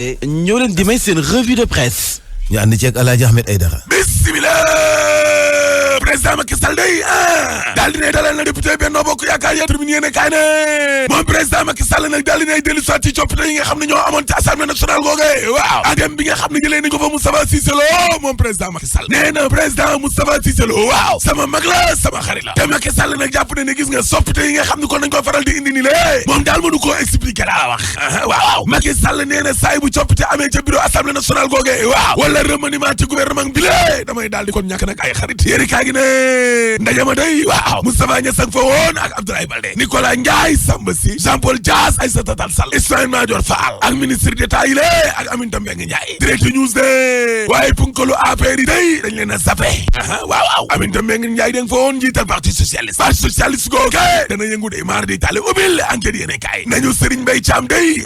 ñoo leen di may seen revue de presse ñu ànd ci ak Alaaji Ahmed Aïdara. Bismillah, président Macky Sall day daal dina dalal na député Benno Bokk Yaakaar ya Tribune yéene kaay ne moom président Macky Sall nag daal dina dellu soit ci coppite yi nga xam ne ñoo amoon ci Assemblée nationale googe waaw ak dem bi nga xam ne jëlee nañ ko fa Moustapha Cissé Lo moom président Macky Sall nee na président Moustapha Cissé Lo waaw sama mag la sama xarit la te Macky Sall nag jàpp ne gis nga soppite yi nga xam ne kon nañ ko faral di indi ni lé moom daal mënu koo expliquer daa wax waaw Macky Sall nee na saa bu coppite amee ca bureau Assemblée nationale googe waaw wala remaniement ci gouvernement bi lé damay daal di kon ñàkk nag ay xarit yéeni kaa gi ne ndajama day waaw Moustapha Niasse ak fa woon ak Abdoulaye Baldé Nicolas Ndiaye Samba Sy Jean-Paul Dias Aïssata Tall Sall Ismaïla Madior Fall ak ministre d'État yi lé ak Aminata Mbengue Ndiaye Direct News de waaye punkalu APR yi day dañ leen a zappé waaw Aminata Mbengue Ndiaye da nga fa woon njiital parti socialiste googe dana yëngu de maar di tali ubbil enquête yéene kaay nañu Serigne Mbaye Thiam day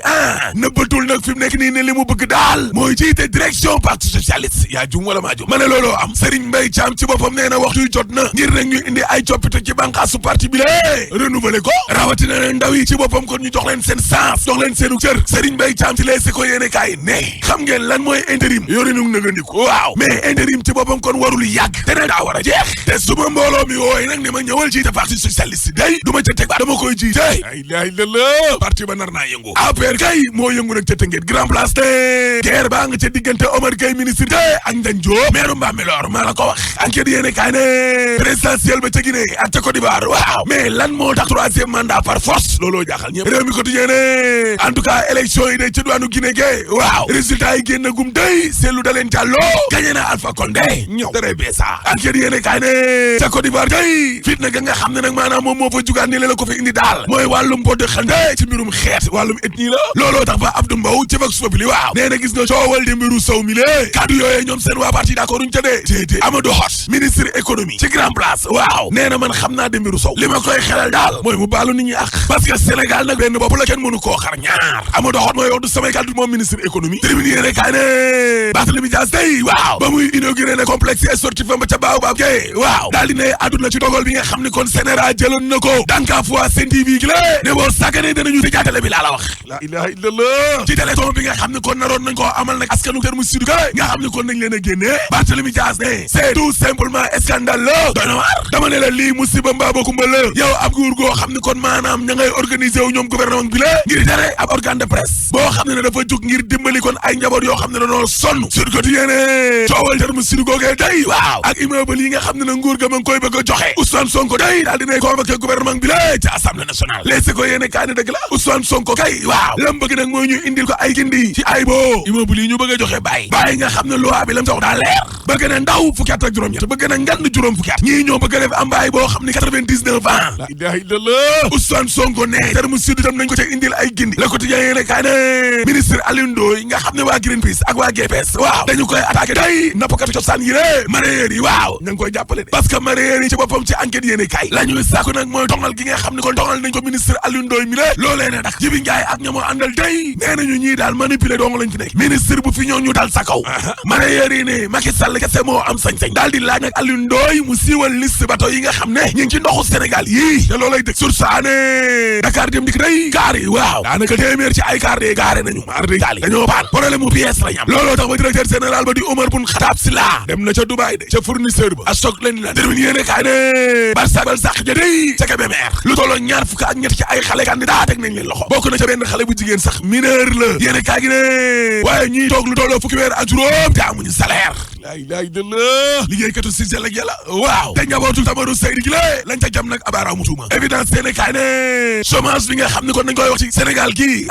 nëbbatul nag fi mu nekk nii ne li mu bëgg daal mooy jiite direction parti socialiste yaa jum wala maa jum ma ne looloo am Serigne Mbaye Thiam ci boppam nee na waxtu yu jot na ngir nag ñu indi ay coppite ci bànqaasu parti bi lée renouveler ko rawatina ne ndaw yi ci boppam kon ñu jox leen seen sens jox leen seenu cër Serigne Mbaye Thiam ci leesi ko yéene kaay ne xam ngeen lan mooy intérim yorinug nëgandiku waaw mais intérim ci boppam kon warul yàgg te ne daa war a jeex te suma mbooloo mi wooy nag ne ma ñëwal jiite parti socialiste day du ma ca teg ba dama koy jiite la ilaha illallah parti ba nar naa yëngu APR kay moo yëngu nag ca Tëngéej grand place te guerre baa nga ca diggante Omar Gueye ministre de ak Ndiagne Diop maire Bambilor maa la ko wax enquête yéene kaay ne présidentielle ba ca Guinée ak ca Côte d'Ivoire waaw mais lan moo tax troisième mandat par force looloo jaaxal ñëpp réew mi quotidien ne en tout cas élection yi day ca duwaanu Guinée ge waaw résultat yi génn gum day seetlu da leen jàlloo gagné na Alpha Condé ñëw très bien ça enquête yéene kaay ne ca Côte d'Ivoire day fitna ga nga xam ne nag maanaam moom moo fa jugaan ni la ko fi indi daal mooy wàllum boo de xande ci mbirum xeet wàllum ethnie la looloo tax ba Abdou Mbow ci Vox Populi waaw nee na gis nga coowal di mbiru sow mi lée kaddu yooyee ñoom seen waa parti d'accord uñ ca dee déedéet Amadou Hott ministre économie ci grand place waaw nee na man xam naa de mbiru sow li ma koy xelal daal mooy mu baalu nit ñi ak parce que Sénégal nag benn bopp la kenn mënu koo xar ñaar Amadou Hott mooy wax du samay kaddu moom ministre économie tribune yéene kaay ne Barthélémy Dias day waaw ba muy inauguré ne complexe sportif ba ca Baobab ge waaw daal di ne àdduna ci dogal bi nga xam ne kon Sénégal jëloon na ko danka fois Sen TV gi la ne boo sàgganee danañu ci jaatale bi laa la wax la ilaha illallah ci téléthon bi nga xam ne kon naroon nañ koo amal nag askanu Terme Sud ga nga xam ne kon nañ leen a génnee Barthélémy Dias ne c'est tout simplement scandale la doy na waar dama ne la lii musiba mbaa bokkumba la yow ab nguur goo xam ne kon maanaam ña ngay organiser wu ñoom gouvernement bi la ngir tere ab organe de presse boo xam ne dafa jóg ngir dimbali kon ay njaboot yoo xam ne dañoo sonn Sud Quotidien ne coowal Terme Sud googee day waaw ak immeuble yi nga xam ne na nguur ga ma ngi koy bëgg a joxe Ousmane Sonko day daal dinay convoqué gouvernement bi la ci Assemblée nationale leesi ko yéene kaa ne dëgg la Ousmane Sonko kay waaw lam bëgg nag mooy ñu indil ko ay gindi ci ay boo immeuble yi ñu bëgg a joxe bàyyi nga xam ne loi bi lam jox daa leer bëgg na ndaw fukki at ak juróom-ñett bëgg na ngand juróom fukki at ñii ñoo bëgg a def am baay boo xam ne 99 ans la ilaha illallah Ousmane Sonko ne Terme Sud tam nañ ko ca indil ay gindi Le Quotidien yéene kaa ne ministre Alioune Ndoye nga xam ne waa Greenpeace ak waa GPS waaw dañu koy attaqué day nappkatu cosaan yi ré mareyeur yi waaw ña ngi koy jàppale de parce que mareyeur yi ci boppam ci enquête yéene kaay la ñuy sàkku nag mooy tongal gi nga xam ne kon tongal nañ ko ministre Alioune Ndoye mi lé loolee ne dak Jibi Ndiaye ak ñamoo àndal day nee nañu ñii daal manipuler dong lañ fi nekk ministre bu fi ñëw ñu dal sa kaw mareyeur yi ne Macky Sall kese moo am sañ-sañ daal di laaj nag Alioune Ndoye mu siiwal liste bateau yi nga xam ne ñu ngi ci ndoxu Sénégal yii te loolay dëgg source ané Dakar dem dik day gaar yi waaw daanaka téeméer ci ay gaar de gaare nañu maar de taali dañoo baan problème mu pièce lañ am looloo tax ba directeur général ba di Omar Bun Khattab Silla dem na ca Dubaï de ca fournisseur ba a soog leen la termine yéene kaay ne Barça bal sax ja day ca Kébémer lu tolloo ñaar fukk ak ñett ci ay xale candidat teg nañ leen loxo bokk na ca benn xale bu jigéen sax mineur la yéene kaay gi ne waaye ñiy toog lu tolloo fukki weer ak juróom te amuñu salaire la ilaha illallah liggéeykatu si jël ak yàlla waaw te njabootul Tamaru Seydi gi la lañ ca jam nag abaaraamu tuuma évidence yéene kaay ne chômage bi nga xam ne kon nañ koy wax ci Sénégal gii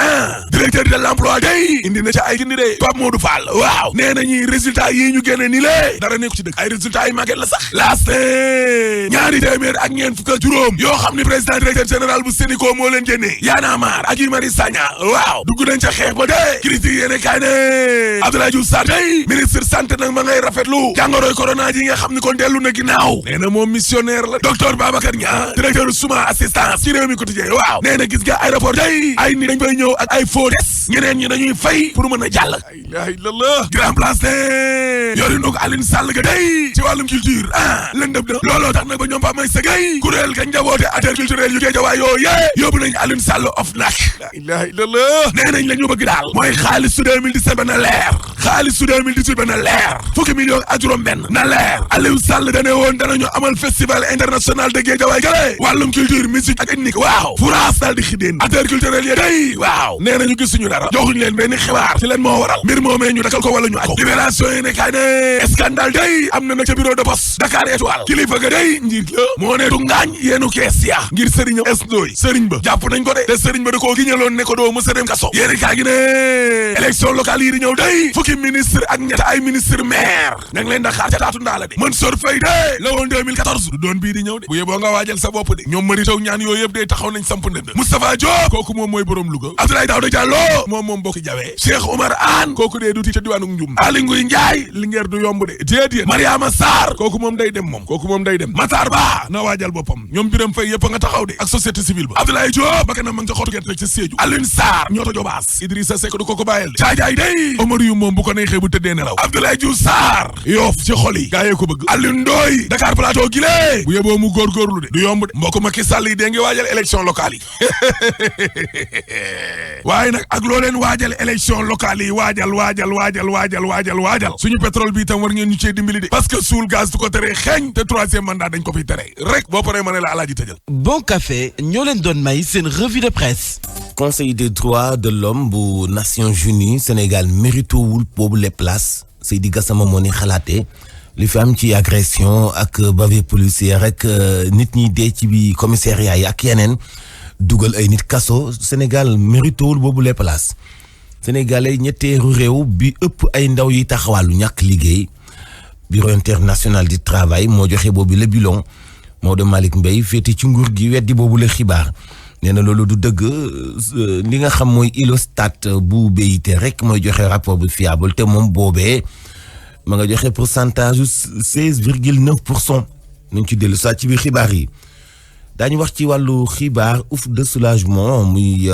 directeur de l'emploi day indi na ca ay gindi de Pape Modou Fall waaw nee nañu résultat yii ñu génne ni lée dara nekku ci dëgg ay résultats yi màgget la sax laaste ñaari téeméer ak ñeent fukk ak juróom yoo xam ne président directeur général bu Sénico moo leen génnee Y'en a marre ak Guy Marius Sagna waaw dugg nañ ca xeex ba de critique yéene kaay ne Abdoulaye Diouf Sarr day ministre santé nag ma ngay rafetlu jàngoroy corona ji nga xam ni kon dellu na ginnaaw nee na moom missionnaire la docteur Babacar Niang directeur Souma assistance ci réew mi quotidien waaw nee na gis nga aéroport day ay nit dañ fay ñëw ak ay faux test ñeneen ñi dañuy fay pour mën a jàll la ilaha illallah grand place ne yori nu ko Alioune Sall ga day ci wàllum culture lëndëm na looloo tax nag ba ñoom ba may sëgay kuréel ga njaboote affaires culturelles yu Guédiawaye yooyee yóbbu nañ Alioune Sall OFNAC la ilaha illallah nee nañ la ñu bëgg daal mooy xaalis su 2017 ba na leer xaalis su 2018 ba na leer fukki million ak juróom benn na leer Aliou Sall dane woon danañu amal festival international de Guédiawaye gale wàllum culture musique ak ethnique waaw France daal di xidéen affaires culturelles yi day waaw nee nañu gis suñu dara joxuñu leen benn xibaar ci leen moo waral mbir moomee ñu dakal ko wala ñu aj ko libération yi ne kaay ne scandale day am na nag ca bureau de poste Dakar Étoile kilifa ga day njiit la moo ne du ngaañ yeenu kees ya ngir sëriñ esndoy sëriñ ba jàpp nañ ko de te sëriñ ba da koo giñaloon ne ko doo mësa dem kaso yéeni kaa gi ne élection locale yi di ñëw day fukki ministre ak ñett ay ministre maire nang leen da xaar ca taatu ndaa la de Mansour Faye de la woon 2014 du doon bii di ñëw de bu yeboo nga waajal sa bopp de ñoom mari taw ñaan yooyu yëpp day taxaw nañ samp ndënd Moustapha Diop kooku moom mooy borom Louga Abdoulaye Daouda Diallo moom bokki jawee Cheikh Oumar Anne kooku dee duti ca diwaanu Njum Aly Ngouille Ndiaye Linguère du yomb de déedéet Mariama Sarr kooku moom day dem Matar Ba na waajal boppam ñoom Birame Faye yëpp nga taxaw de ak société civile ba Abdoulaye Diop ba kanam ma nga ca xottu gerte rek ca Sédhiou Alioune Sarr ñooto jobaas Idrissa Seck du ko bàyyel caajaay day Omar yu moom bu ko neexee bu tëddee nelaw Abdoulaye Diouf Sarr Yoff ci xol yi gaa yee ko bëgg Alioune Ndoye Dakar Plateau gi lée bu yeboo mu góorgóorlu de du yomb de mbokk Macky Sall yi dee ngi waajal élection locale yi waaye nag ak loo leen waajal élection locale yi waajal suñu pétrole bi itam war ngeen ñu cee dimbali de parce que suul gaz du ko tere xeeñ te troisième mandat dañ ko fi tere rek boo paree ma ne la alaaji tëjal Bon Café ñoo leen doon may seen revue de presse. Conseil des droits de l'homme bu Nations Unies Sénégal méritowul boobu les places Seydi Gassama moo ni xalaatee li fi am ci agression ak bavure policière rek nit ñi dee ci bi commissariat yi ak yeneen dugal ay nit kaso Sénégal méritowul boobu les places sénégalais ñetteeru réew bi ëpp ay ndaw yi taxawaalu ñàkk liggéey bureau international du travail moo joxe boobu le bilan Maodo Malick Mbaye féete ci nguur gi weddi boobu la xibaar nee na loolu du dëgg li nga xam mooy Ilostat bu BIT rek mooy joxe rapport bu fiable te moom boobee ma nga joxe pourcentage 16,9% nañ ci dellu saa ci biir xibaar yi daañu wax ci wàllu xibaar ouf de soulagement muy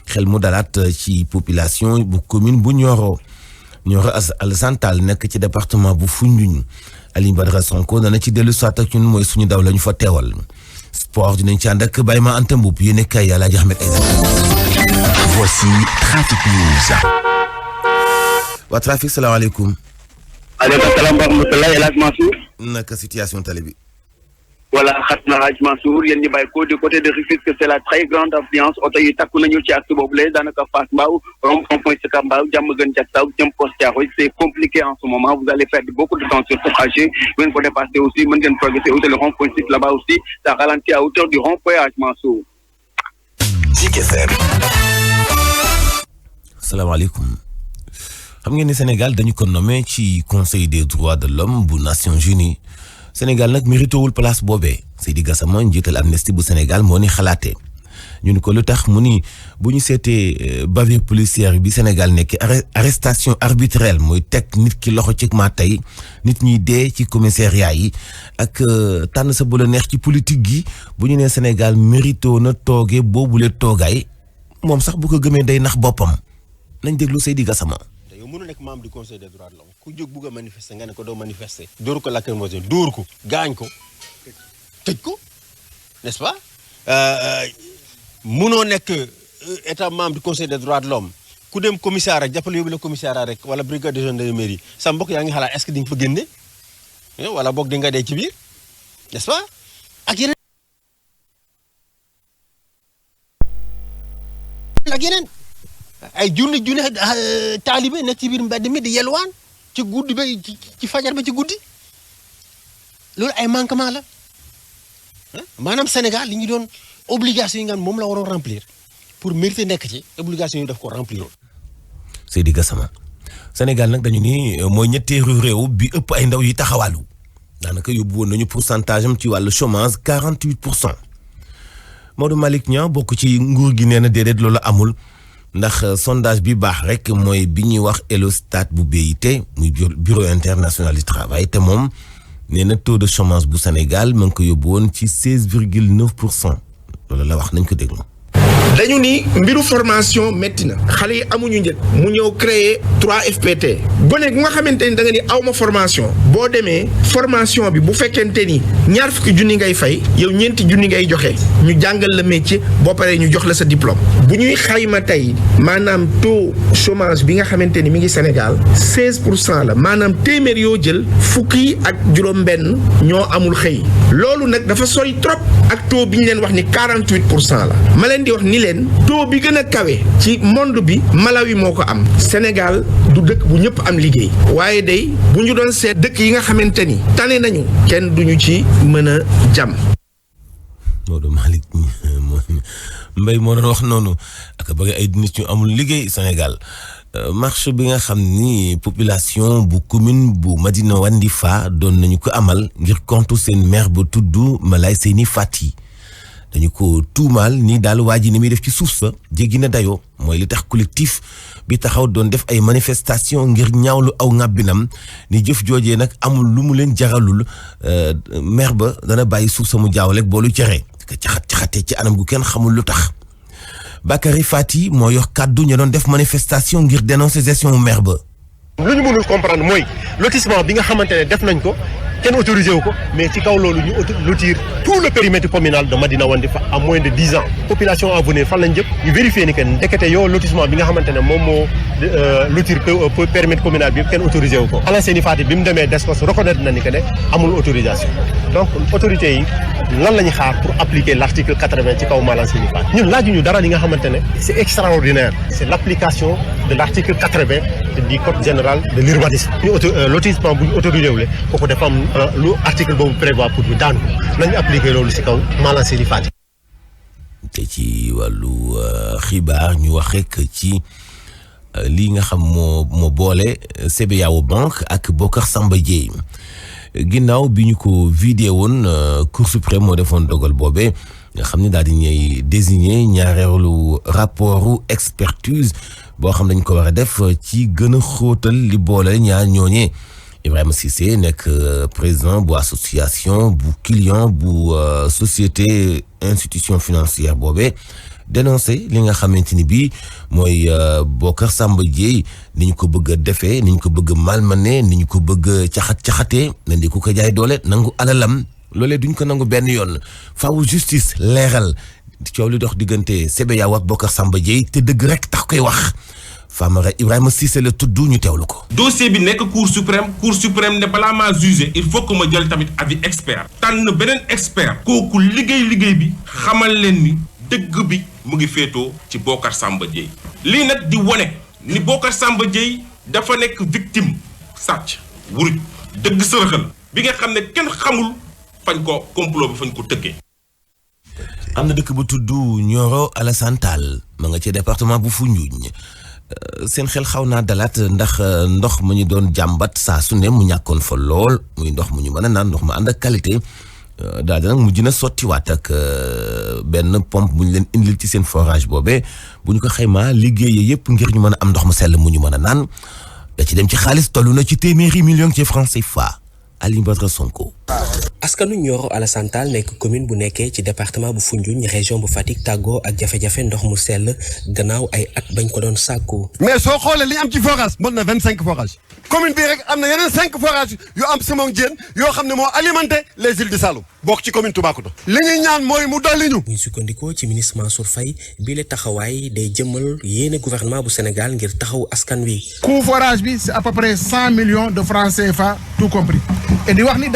xel mu dalaat ci population bu commune bu Nioro Alassane Tall nekk ci département bu Foundiougne Aliou Badara Sonko dana ci dellu soit ak ñun mooy suñu daw lañu fa teewal sport dinañ ci ànd ak Baye Ma Anta Mboup yéen kay yàlla Ahmed Aïdara. Voici Trafic News. waa trafic salaamaaleykum. aleykum salaam wa rahmatulah El Hadj Mansour. naka situation tali bi. voilà xat na Hadj Mansour yéen ñi bàyyi ko du côté de Rufisque c'est la très grande affluence oto yi takku nañu ci acte boobule daanaka Fass Mbao rond-point Sicap Mbao Diamaguène Diacksao jëm Poste Thiaroye c'est compliqué en ce moment vous allez perdre beaucoup de temps sur ce trajet bu ngeen ko dépasser aussi mën ngeen progresser au rond-point Sicap là-bas aussi ça ralentit à hauteur du rond-point Hadj Mansour. Zik FM. salaamaaleykum. xam ngeen ni Sénégal dañu ko nommé ci Conseil des droits de l'homme bu Nations Unies Sénégal nag méritowul place boobee Seydi Gassama njiital Amnesty bu Sénégal moo ni xalaatee ñu ni ko lu tax mu ni bu ñu seetee bavure policière bi Sénégal nekk arrestation arbitraire mooy teg nit ki loxo ci ma tey nit ñi dee ci commissariat yi ak tànn sa bu la neex ci politique gi bu ñu nee Sénégal mérito na tooge boobule toogaay moom sax bu ko gëmee day nax boppam nañ déglu Seydi Gassama. mënu nekk membre du conseil des droits de l'homme ku jóg bugg a manifester nga ne ko doo manifester dóor ko lacrymogène dóor ko gaañ ko tëj ko n'est-ce pas mënoo nekk état membre du conseil des droits de l'homme ku dem commissariat rek jàppale yóbbu la commissariat rek wala brigade de gendarmerie sa mbokk yaa ngi xalaat est-ce que di nga fa génne wala boog di nga dee ci biir n'est-ce pas ak yeneen ay junni taalibe nekk ci biir mbedd mi di yelwaan ci guddi ba ci fajar ba ci guddi loolu ay manquement la maanaam Sénégal li ñu doon obligation yi nga moom la waroon remplir pour mériter nekk ci obligation yi daf ko remplir. Seydi Gassama Sénégal nag dañu ni mooy ñetteelu réew bi ëpp ay ndaw yi taxawaalu daanaka yóbbu woon nañu pourcentage am ci wàllu chômage 48%. Maodo Malick Niang bokk ci nguur gi nee na déedéet loolu amul ndax sondage bi baax rek mooy bi ñuy wax Eurostat bu BIT muy bureau international du travail te moom nee na taux de chômage bu Sénégal ma ngi ko yóbbu woon ci 16,9%. loolu la wax nañ ko déglu. dañu ni mbiru formation métti na xale yi amuñu njëg mu ñëw créer 3FPT gone gu nga xamante ni da nga ni awma formation boo demee formation bi bu fekkente ni 20 junni ngay fay yow 4 junni ngay joxe ñu jàngal la métier boo paree ñu jox la sa diplôme bu ñuy xayma tey maanaam taux chômage bi nga xamante ni mi ngi Sénégal 16% la maanaam téeméer yoo jël fukki ak juróom-benn ñoo amul xëy loolu nag dafa sori trop ak taux bi ñu leen wax ni 48% la ma leen di wax ni leen taux bi gën a kawe ci monde bi Malawi moo ko am Sénégal du dëkk bu ñëpp am liggéey waaye day bu ñu doon seet dëkk yi nga xamante ni tane nañu kenn duñu ci mën a jàmm. Maodo Malick Mbaye moo doon wax noonu ak bëgg ay nit ñu amul liggéey Sénégal marche bi nga xam ni population bu commune bu Madina Wandifa doon nañu ko amal ngir kontu seen maire ba tudd Malaye Seyni Fati dañu ko tuumaal ni daal waa ji ni muy def ci suuf sa jéggi na dayoo mooy li tax collectif bi taxaw doon def ay manifestation ngir ñaawlu aw ŋàbbinam ni jëf joojee nag amul lu mu leen jaralul maire ba dana bàyyi suuf sa mu jaawaleeg boolu cere caxatee ci anam gu kenn xamul lu tax. Bakary Fati moo yor kàddu ña doon def manifestation ngir dénoncer gestion maire ba. lu ñu mënul comprendre mooy lotissement bi nga xamante ne def nañ ko kenn autorisé wu ko mais ci kaw loolu ñu lotir tout le périmètre communal de Madina Wandifa à moins de 10 ans population en venir fan lañ jëm ñu vérifier ni que ndekete yow lotissement bi nga xamante ne moom moo lotir périmètre communal bi kenn autorisé wu ko. Alain Seyni Fati bi mu demee DSCOS reconnaître na ni que ne amul autorisation donc autorités yi lan la ñuy xaar pour appliquer l'article 80 ci kaw Alain Seyni Fati ñun laajuñu dara li nga xamante ne c'est extraordinaire c'est l'application de l'article 80 du code général de l'urbanisme ñu lotissement bu ñu autorisé wule kooku dafa am lu article boobu prévoit pour ñu daan ko nañu appliquer loolu ci kaw Alain Seyni Fati. te ci wàllu xibaar ñu wax rek ci lii nga xam moo boole CBAO banque ak Bocar Samba Dièye ginnaaw bi ñu ko vidé woon Cour suprême moo defoon dogal boobee nga xam ne daal di ñuy désigner ñaareelu rapportu expertise boo xam dañ ko war a def ci gën a xóotal li boole ñaar ñooñee Ibrahima Cissé nekk président bu association bu client bu société institution financière boobee dénoncé li nga xamante ni bii mooy Bocar Samba Dièye ni ñu ko bëgg a defee ni ñu ko bëgg a malmené ni ñu ko bëgg a caxatee nañ di ko jaay doole nangu alalam loolee duñ ko nangu benn yoon faaw justice leeral coow li dox diggante CBAO ak Bocar Samba Dièye te dëgg rek tax koy wax Famara Ibrahima Cissé la tudd ñu teewlu ko. dossier bi nekk cour suprême ne balaa maa juger il faut que ma jël tamit avis expert tànn beneen expert kooku liggéey bi xamal leen ni dëgg bi mu ngi féetoo ci Bocar Samba Dièye lii nag di wone ni Bocar Samba Dièye dafa nekk victime sàcc wuruj dëgg sërëxal bi nga xam ne kenn xamul fañ ko complot bi fañ ko tëggee. am na dëkk bu tudd Nioro Alassane Tall ma nga ci département bu Foundiougne seen xel xaw naa dalaat ndax ndox mu ñu doon jàmbat saa su ne mu ñàkkoon fa lool muy ndox mu ñu mën a naan ndox mu ànd ak qualité daal di nag mujj na sottiwaat ak benn pompe bu ñu leen indil ci seen forage boobee bu ñu ko xaymaa liggéeyee yëpp ngir ñu mën a am ndox mu sell mu ñu mën a naan da ci dem ci xaalis tollu na ci téeméeri millions ci francs CFA. Aliou Badara Sonko. askanu Nioro Alassane Tall nekk commune bu nekkee ci département bu Foundiougne région bu Fatick tàggoo ak jafe-jafe ndox mu sell gannaaw ay at bañ ko doon sàkku. mais soo xoolee li am ci forage mën na 25 forages commune bii rek am na yeneen 5 forages yu am Simon Diène yoo xam ne moo alimenté les îles du Saloum bokk ci commune Toubacouta. li ñuy ñaan mooy mu dolli ñu. buñ sukkandikoo ci ministre Mansour Faye bii la taxawaay day jëmmal yéene gouvernement bu Sénégal ngir taxaw askan wi. coût forage bi c'est à peu près 100 millions de francs CFA tout compris et di wax ni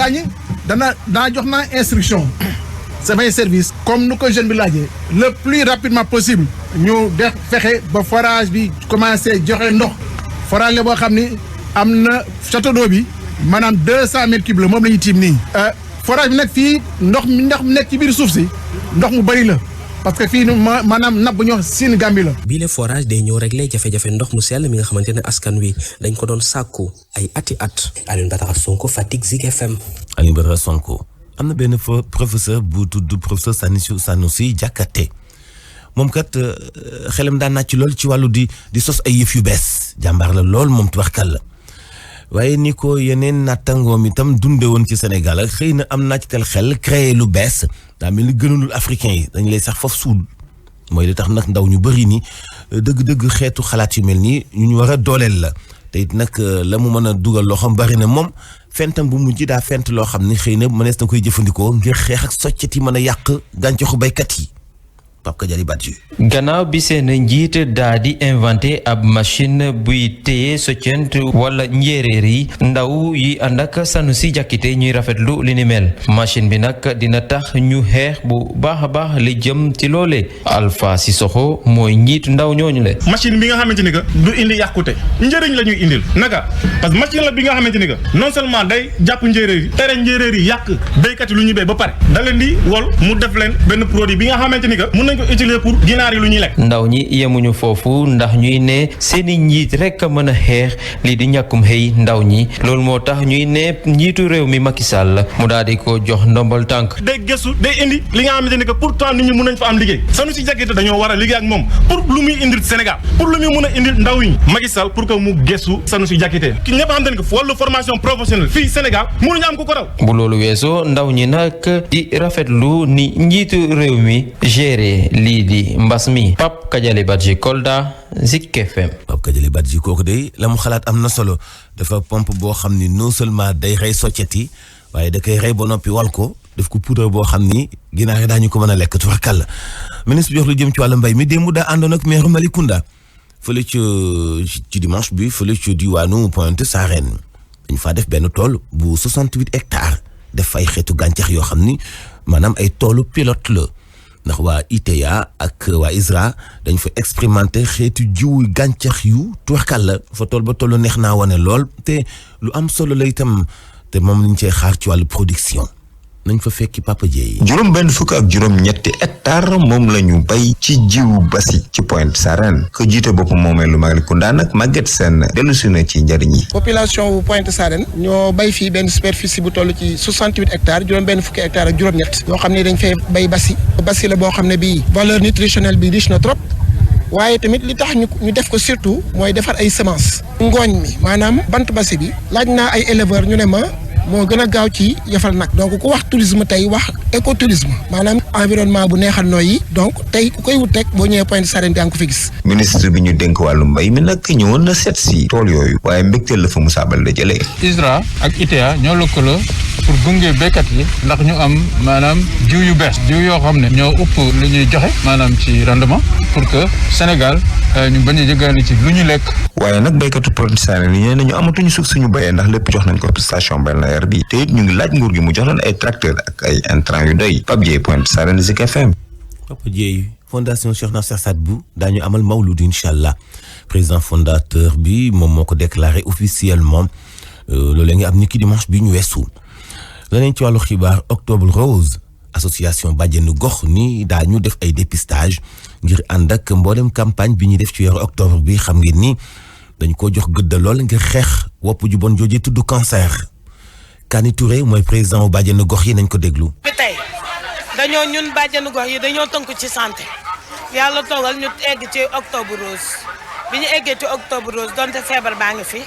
daa jox naa instruction samay service comme nu ko jeune bi laajee le plus rapidement possible ñu def fexe ba forage bi commencé joxe ndox forage la boo xam ni am na château d'eau bi maanaam 200 mètres cubes la moom la ñuy tiim nii. forage bi nag fii ndox mi nekk ci biir suuf si ndox mu bari la parce que fii maanaam napp bu ñu wax Sine Gambie la. bii le forage day ñëw régler jafe-jafe ndox mu sell mi nga xamante ne askan wi dañ ko doon sàkku ay ati at. Aliou Badara Sonko Fatick Zik FM. Aliou Badara Sonko am na benn professeur bu tudd professeur Sanusi Diakhaté moom kat xelam daan nàcc lool ci wàllu di sos ay yëf yu bees jàmbaar la lool moom tubarkal la waaye ni ko yeneen nattangoom itam dunde woon ci Sénégal ak xëy na am nàcc xel créer lu bees daa mel ni gënalul africain yi dañ lay sax foofu suul mooy li tax nag ndaw ñu bëri ni dëgg-dëgg xeetu xalaat yu mel nii ñu war a dooleel la te it nag la mu mën a dugal loo xam bari na moom fentam bu mujj daa fent loo xam ni xëy na mënees na koy jëfandikoo ngir xeex ak soccet yi mën a yàq gàncaxu baykat yi Pape Kadiali Badji. gannaaw bi seen njiit daa di inventé ab machine buy téye soccent wala njéeréer yi ndaw yi ànd ak Sanusi Jakite ñuy rafetlu li ni mel machine bi nag dina tax ñu xeex bu baax a baax li jëm ci loole Alpha Sissoko mooy njiit ndaw ñooñu le machine bi nga xamante ni que du indi yàqute njëriñ la ñuy indil naka parce que machine la bi nga xamante ni que non seulement day jàpp njéeréer yi tere njéeréer yi yàq béykat yi lu ñuy béy ba pare da leen di wol mu def leen benn produit bi nga xamante ni que ko utiliser pour ginaar yi lu ñuy lekk. ndaw ñi yemuñu foofu ndax ñuy ne seeni njiit rek a mën a xeex lii di ñàkkum xëy ndaw ñi loolu moo tax ñuy ne njiitu réew mi Macky Sall mu daal di ko jox ndombal tànk. day gëstu day indi li nga xamante ni que pourtant nit ñi mun nañ fa am liggéey Sanusi Jakite dañoo war a liggéey ak moom pour lu muy indil Sénégal pour lu muy mun a indil ndaw yi Macky Sall pour que mu gëstu Sanusi Jakite ki ñëpp xam ne que wàllu formation professionnelle fii Sénégal mënuñu am ku ko raw. bu loolu weesoo ndaw ñi nag di rafetlu ni njiitu réew mi géré lii di mbas mi Pape Kadiali Badji Kolda Zik FM. Pape Kadiali Badji kooku de la mu xalaat am na solo dafa pompe boo xam ni non seulement day rey soccet yi waaye da koy rey ba noppi wal ko def ko poudre boo xam ni ginaar yi daañu ko mën a lekk tubarkalla ministre bi wax lu jëm ci wàllu mbay mi démb daa àndoon ak maire Malicounda fële ci dimanche bi fële ci diwaanu Pointe Sarène dañ faa def benn tool bu 68 hectares def ay xeetu gàncax yoo xam ni maanaam ay toolu pilote la ndax waa ITA ak waa ISRA dañ fa expérimenté xeetu jiwu gàncax yu tubarkalla fa tool ba tollu neex naa wane lool te lu am solo la itam te moom lañ cee xaar ci wàllu production nañ fa fekki Papa Dieye. juróom benn fukk ak juróom ñetti hectare moom la ñu bay ci jiwu basi ci Pointe Sarène ko jiite boppam moomeelu Malicounda nag Maguette Sène dellusi na ci njëriñ yi. population bu Pointe Sarène ñoo bay fii benn superficie bu toll ci 68 hectares juróom benn fukki hectares ak juróom-ñett yoo xam ne dañ fay bay basi la boo xam ne bii valeur nutritionnelle bi riche na trop waaye tamit li tax ñu def ko surtout mooy defar ay semences. ngooñ mi maanaam bant basi bi laaj naa ay éleveurs ñu ne ma moo gën a gaaw ci yafal nag donc ku wax tourisme tey wax écotourisme maanaam environnement bu neexal nooyi donc tey ku koy wut rek boo ñëwee Pointe Sarène yaa ngi ko fi gis. ministre bi ñu dénk wàllu mbay mi nag ñëwoon na seet si tool yooyu waaye mbégteel la fa Moussa Baldé jëlee. ISRA ak ITA ñoo lëkkaloo pour gunge béykat yi ndax ñu am maanaam jiw yu bees jiw yoo xam ne ñoo ëpp lu ñuy joxe maanaam ci rendement pour que Sénégal ñu bañ a jëgaani ci lu ñu lekk. waaye nag béykatu Pointe Sarène yi nañu amatuñu suuf suñu béyee ndax lépp jox nañ ko station balnéaire bi te it ñu ngi laaj nguur gi mu jox leen ay tracteur ak ay intrants yu doy. Pape Dieye Pointe Sarène Zik FM. Papa Dieye fondation Cheikh Nasser Sadbou daañu amal mawlud incha allah président fondateur bi moom moo ko déclaré officiellement loolu nga am ni ki dimanche bi ñu weesu. leneen ci wàllu xibaar Octobre Rose association bàjjenu gox ni daañu def ay dépistage ngir ànd ak mboolem campagne bi ñuy def ci weeru octobre bi xam ngeen ni dañ ko jox gëdd lool ngir xeex wopp ju bon jooje tudd cancer. Kani Touré mooy président wu bàjjenu gox yi nañ ko déglu. bi tey dañoo ñun bàjjenu gox yi dañoo tënku ci santé yàlla toogal ñu egg ci Octobre Rose bi ñu eggee ci Octobre Rose donte feebar baa ngi fi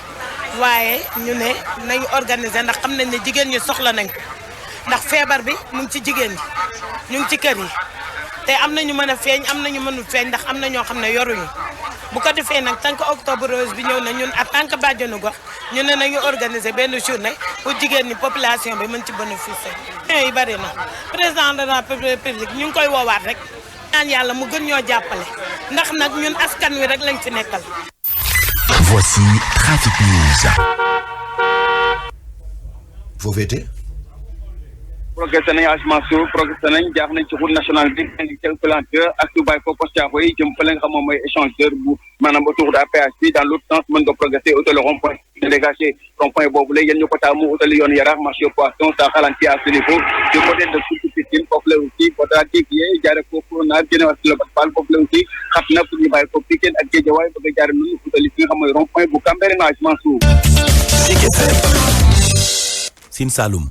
waaye ñu ne nañu organiser ndax xam nañ ne jigéen ñi soxla nañ ko ndax feebar bi mu ngi ci jigéen ñi ñu ngi ci kër yi te am nañu mën a feeñ am nañu mënul feeñ ndax am na ñoo xam ne yoruñu bu ko defee nag tant que Octobre Rose bi ñëw na ñun en tant que bàjjenu gox ñu ne nañu organiser benn journée pour jigéen ñi population bi mën ci bénéficier yi bari na président de la République ñu ngi koy woowaat rek ñaan yàlla mu gën ñoo jàppale ndax nag ñun askan wi rek lañ fi nekkal. Voici Trafic News. Faut vêter. progressé nañ Mansour progressé nañ jaax nañ ci route nationale bi ngi ci planteur ak su bàyyi ko poste yi jëm fële nga xam moom mooy échangeur bu maanaam autour de APH bi dans l'autre sens mën nga progressé autour le rond-point dégagé rond-point boobu la yéen ñu ko taamu utali yoon Yaraax marché Poisson ça ralentit à ce niveau du côté de Sous Piscine foofu la aussi bota dévié jaare ko promenade jëne wax le Batfal foofu la aussi xat na pour ñu bàyyi ko Pikine ak Guédiawaye bëgg a jaare noonu utali fi nga xam mooy rond-point bu Cambérène Mansour Sine Saloum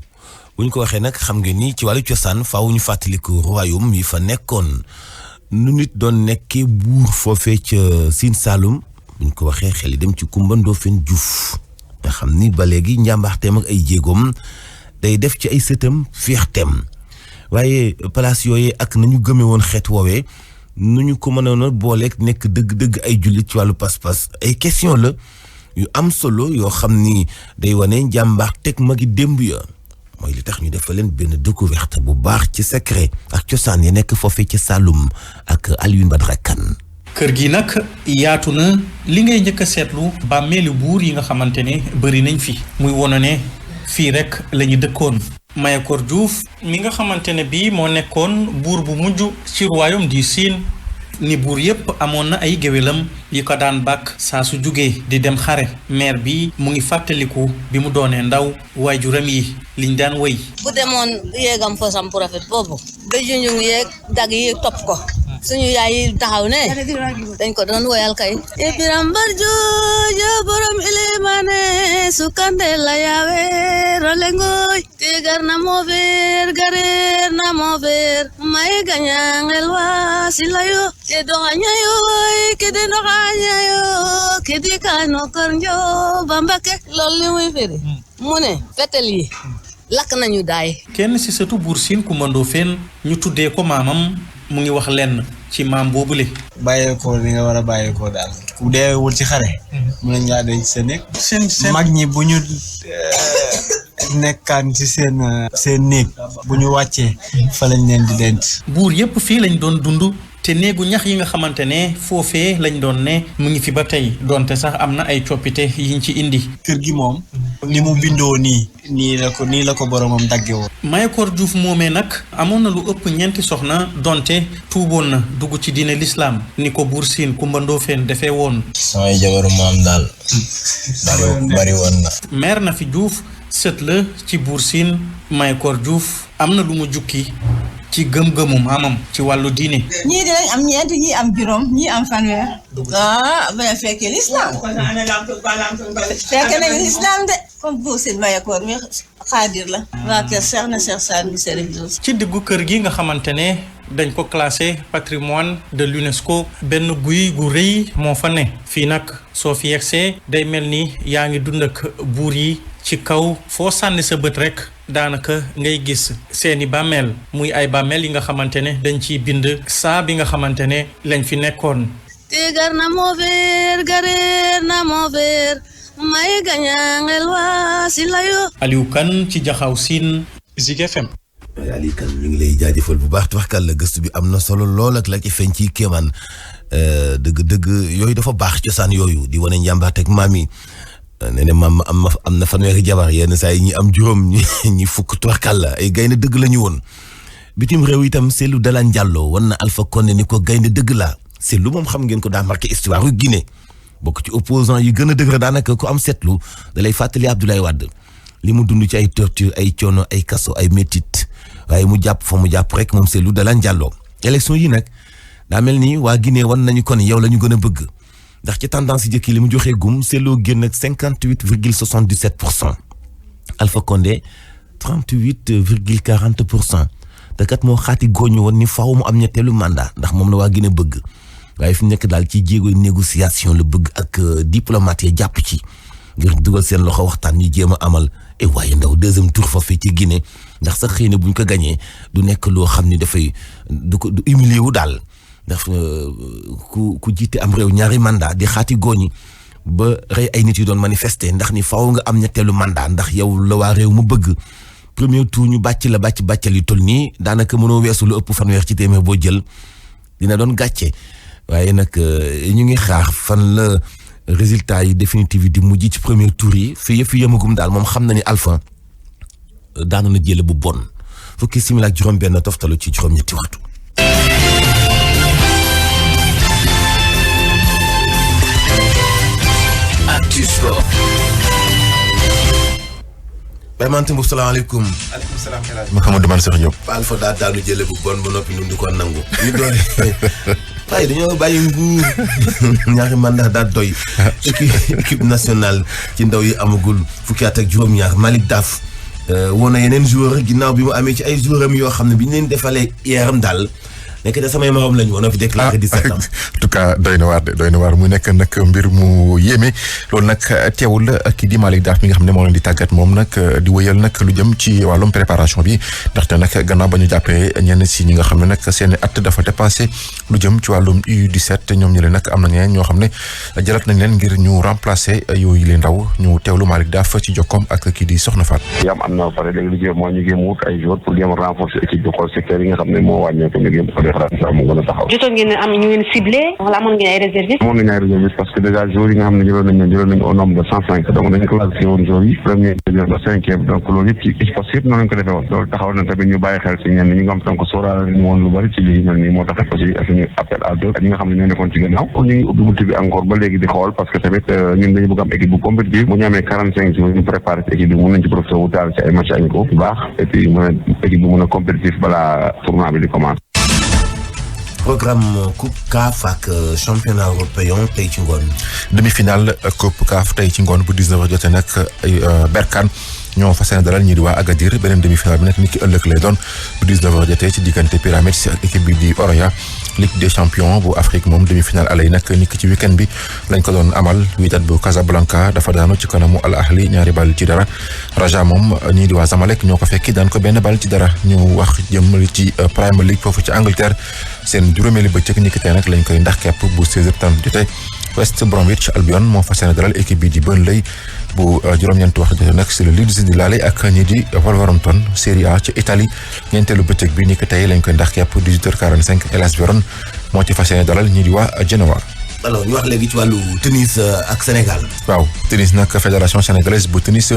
bu ñu ko waxee nag xam ngeen ni ci wàllu cosaan faaw ñu fàttaliku royaume yi fa nekkoon nu nit doon nekkee buur foofee ca Sine Saloum buñ ko waxee xel yi dem ci Coumba Ndoffène Diouf nga xam ni ba léegi njàmbaarteem ak ay jéegoom day def ci ay sëtam fierteem waaye place yooyee ak nañu gëmee woon xeet woowee nu ñu ko mënoon a booleeg nekk dëgg-dëgg ay jullit ci wàllu pas-pas ay question la yu am solo yoo xam ni day wane njàmbaarteeg magi démb ya mooy li tax ñu defal leen benn découverte bu baax ci secret ak cosaan yi nekk foofee ci Saloum ak Alioune Badara Kane. kër gi nag yaatu na li ngay njëkk a seetlu bàmmeelu buur yi nga xamante ne bëri nañ fi muy wone ne fii rek la ñu dëkkoon. Mayakor Diouf mi nga xamante ne bii moo nekkoon buur bu mujj ci royaume du Sine ni buur yépp amoon na ay géwélam yi ko daan bàkk saa su jugee di dem xare maire bi mu ngi fàttaliku bi mu doonee ndaw waajuram yi liñ daan wëy. bu demoon yéegam fosam bu rafet boobu ba junjung yeeg dag yi topp ko suñu yaay yi taxaw ne dañ ko doon woyal kay e biram bar joojo borom ilimane sukande la yawe rolengoy tigar na mover garer na mover may gañangel wa silayo ke doxañayo ke de doxañayo ke di kano kornjo bambake loolu li muy firi mu ne fetel yi lakk nañu daay. kenn ci sëtu buur Sine Coumba Ndoffène ñu tuddee ko maamam mu ngi wax lenn ci maam boobule. bàyyeekoo li nga war a bàyyeekoo daal ku deewul ci xare. mun nañ laa denc sa néeg. seen mag ñi bu ñu nekkaan ci seen néeg bu ñu wàccee fa lañ leen di denc. buur yépp fii lañ doon dund te néegu ñax yi nga xamante ne foofee lañ doon ne mu ngi fi ba tey donte sax am na ay coppite yiñ ci indi. kër gi moom ni mu bindoo nii la ko boromam dagge woon. Mayakor Diouf moomee nag amoon na lu ëpp 4 soxna donte tuuboon na dugg ci diine l'islam ni ko buur Sine Coumba Ndoffène defee woon. samay jabaru maam daal bari woon na. maire na fi Diouf sët la ci buur Sine Mayakor Diouf am na lu mu jukki ci gëm-gëmu maamam ci wàllu diine. ñii dinañ am 4 ñii am juróom ñii am fanweer. ba fekkee l'islam. fekkee nañ l'islam de. comme buur Sine Mayakor mi xaadir la. waa kër Cheikh na Cheikh Saad bu Serigne. ci diggu kër gi nga xamante ne dañ ko classé patrimoine de l'UNESCO benn guy gu rëy moo fa ne. fii nag soo fi yegsee day mel ni yaa ngi dund ak buur yi ci kaw foo sànni sa bët rek. daanaka ngay gis seeni bàmmeel muy ay bàmmeel yi nga xamante ne dañ ciy bind saa bi nga xamante ne lañ fi nekkoon. tigar na mover garer na mover may gañangel waa si layo. Aliou Kane ci Jaxaw Sine Zik FM. Aliou Kane ñu ngi lay jaajëfal bu baax tubaarkàlla la gëstu bi am na solo lool ak la ci feeñ ci kéemaan dëgg-dëgg yooyu dafa baax cosaan yooyu di wane njàmbaarteeg maam yi. nee na maam am na fanweeri jabar yenn saa yi ñi am juróom ñi fukk tubarkàlla ay gaynde dëgg la ñu woon bitim réew itam Cellou Dalein Diallo wan na Alpha Condé ni ko gaynde dëgg la Cellou moom xam ngeen ko daa marqué histoire yu Guinée bokk ci opposant yi gën a dëgër daanaka ko am seetlu da lay fàttali Abdoulaye Wade li mu dund ci ay torture ay coono ay kaso ay métit waaye mu jàpp fa mu jàpp rek moom Cellou Dalein Diallo élection yi nag daa mel ni waa Guinée wan nañu kon yow la ñu gën a bëgg ndax ci tendance yi jëkk yi li mu joxee gum Cellou génn ak 58,77%. Alpha Condé 38,40%. te kat moo xaati gooñu woon ni faaw mu am ñetteelu mandat ndax moom la waa Guinée bëgg waaye fi mu nekk daal ci jéego négociation la bëgg ak diplomate yi jàpp ci ngir dugal seen loxo waxtaan ñu jéem a amal et waaye ndaw deuxième tour foofee ci Guinée ndax sax xëy na buñ ko gañee du nekk loo xam ni dafay du humilier wu daal. ndax ku jiite am réew ñaari mandat di xaati gooñi ba rey ay nit yu doon manifester ndax ni faaw nga am ñetteelu mandat ndax yow la waa réew mu bëgg premier tour ñu bàccal yi toll nii daanaka mënoo weesu lu ëpp fanweer ci téeméer boo jël dina doon gàcce waaye nag ñu ngi xaar fan la résultat yi définitif yi di mujj ci premier tour yi fii yëpp yemagum daal moom xam na ni Alpha daanu na jële bu bon fukki simila ak juróom-benn toftalu ci juróom-ñetti waxtu. Baye Mantembo salaamaaleykum. Aleykum salaam. Mouhamadou Mansour Diop. Alpha daa daanu jële bu bon ba noppi nu di ko nangu. ñu doole waaye dañoo bàyyi nguur ñaari mandat daa doy. équipe nationale ci ndaw yi amagul fukki at ak juróom-ñaar Malick Daaf woon na yeneen joueur ginnaaw bi mu amee ci ay joueuram yoo xam ne bi ñu leen defalee yaram daal nekk de samay morom lañu woon a fi déclaré 17 ans. en tout cas doy na waar mu nekk nag mbir mu yéeme loolu nag teewul kii di Malick Daaf mi nga xam ne moo leen di tàggat moom nag di wëyal nag lu jëm ci wàllum préparation bi ndaxte nag gannaaw ba ñu jàppee ñenn si ñi nga xam ne nag seen at dafa dépassé lu jëm ci wàllum U17 ñoom ñi leen nag am na ñeneen ñoo xam ne jëlat nañ leen ngir ñu remplacer yooyu leen ndaw ñu teewlu Malick Daaf ci jokkoom ak kii di Soxna Faat. am na pare léegi liggéey mooy ñu géem wut ay joueurs pour géem a renforcer équipe bi xool secteur yi nga xam ne moo wàññeeku ñu géem ko defaraat mu gën a taxaw. jotoon ngeen am ñu ngeen ciblé wala amoon ngeen ay réservistes. amoon nañu ay réservistes parce que déjà joueurs yi nga xam ne jëloon nañu au nombre de 105 donc dañu classifié woon joueurs yi premier deuxième ba cinquième donc loolu yëpp ci espace yëpp noonu lañu ko defee woon loolu taxaw na tamit ñu bàyyi xel si ñenn ñi nga xam donc sóoraale ñu woon lu bari ci lii mel nii moo tax aussi suñu appel à deux ñi nga xam ne ñoo nekkoon ci gannaaw ñu ngi ubbi buntu bi encore ba léegi di xool parce que tamit ñun dañu bëgg am équipe bu compétitive bu ñu amee 45 jours ñu préparé équipe bi mën nañ ci profité wu taal ci ay match añ ko bu baax et puis mën a équipe bi mën a compétitif balaa tournoi bi di commencé. programme coupe CAF ak championnat européen tey ci ngoon. demi-finale coupe CAF tey ci ngoon bu 19h jotee nag Berkane ñoo fas yéene dalal ñii di waa Agadir beneen demi-finale bi nag niki ëllëg lay doon bu 19h jotee ci diggante Pyramids ak équipe bi di Oroya Ligue des champions bu Afrique moom demi-finale aller yi nag niki ci week-end bi lañ ko doon amal Wydad bu Casablanca dafa daanu ci kanamu Al Ahli ñaari bal ci dara Raja moom ñii di waa Zamalek ñoo ko fekki daan ko benn bal ci dara ñu wax jëmali ci Premier League foofu ci Angleterre seen juróomeeli bëccëg niki tey nag lañ koy ndax kepp bu 16h30 jotee West Bromwich Albion moo fas yéene dalal équipe bi di Burnley bu juróom-ñeenti waxtu jotee nag si le Leeds di laale ak ñi di Wolverhampton Serie A ci Italie ñeenteelu bëccëg bi ni ko tey lañ koy ndax kepp 18h45 Hellas Verona moo ci fas yéene dalal ñi di waa Genoa. alors ñu wax léegi ci wàllu tennis ak Sénégal. waaw tennis nag fédération sénégalaise bu tennis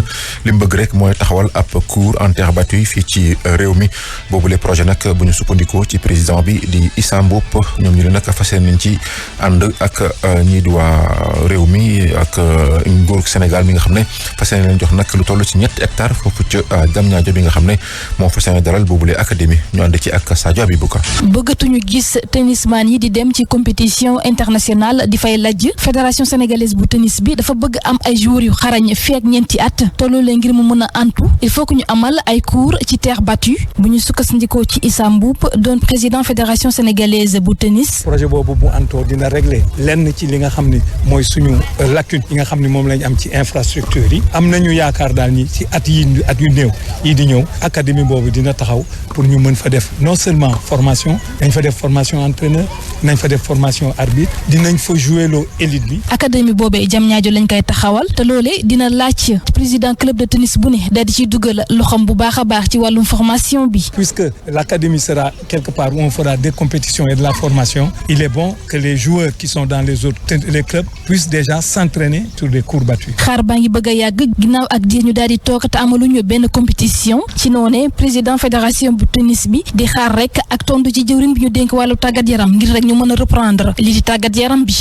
li mu bëgg rek mooy taxawal ab court en terre battue fii ci réew mi boobu le projet nag bu ñu sukkandikoo ci président bi di Issa Mboup ñoom ñu ne nag fas yéene nañ ci ànd ak ñii di waa réew mi ak nguur Sénégal mi nga xam ne fas yéene leen jox nag lu toll ci 7 hectares foofu ca Diamniadio bi nga xam ne moo fas yéene dalal boobu le académie ñu ànd ci ak Sadio Abibouka. bëggatuñu gis tennisman yi di dem ci compétition internationale. di fay lajj fédération sénégalaise bu tennis bi dafa bëgg am ay joueurs yu xarañ feek ñeenti at te loolee ngir mu mën a antu il faut que ñu amal ay cours ci terre battue bu ñu sukkandikoo ci Issa Mboup doon président fédération sénégalaise bu tennis. projet boobu bu antoo dina régler lenn ci li nga xam ni mooy suñu lacune yi nga xam ni moom lañ am ci infrastructure yi am nañu yaakaar daal ni ci at yu néew yi di ñëw académie boobu dina taxaw pour ñu mën fa def non seulement formation nañ fa def formation entraîneur nañ fa def formation arbitre dinañ fa jouer loo élite bi. académie boobee Diamniadio lañ koy taxawal te loolee dina laaj président club de tennis bu ne daal di ciy dugal loxoom bu baax a baax ci wàllum formation bi. puisque l'académie sera quelque part où on fera des compétitions et de la formation il est bon que les joueurs qui sont dans les autres les clubs puissent déjà s'entraîner sur des cours battus. xaar baa ngi bëgg a yàgg ginnaaw ak diir ñu daal di toog te amaluñu benn compétition ci noonee président fédération bu tennis bi di xaar rek ak tontu ci jëwriñ bi ñu dénk wàllu tàggat yaram ngir rek ñu mën a reprendre li di tàggat yaram bi.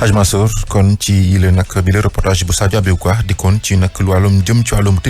Haj Mansour kon ci yile nag bi le reportage bu Sadio Abibouka dikkoon ci nag wàllum jëm ci wàllum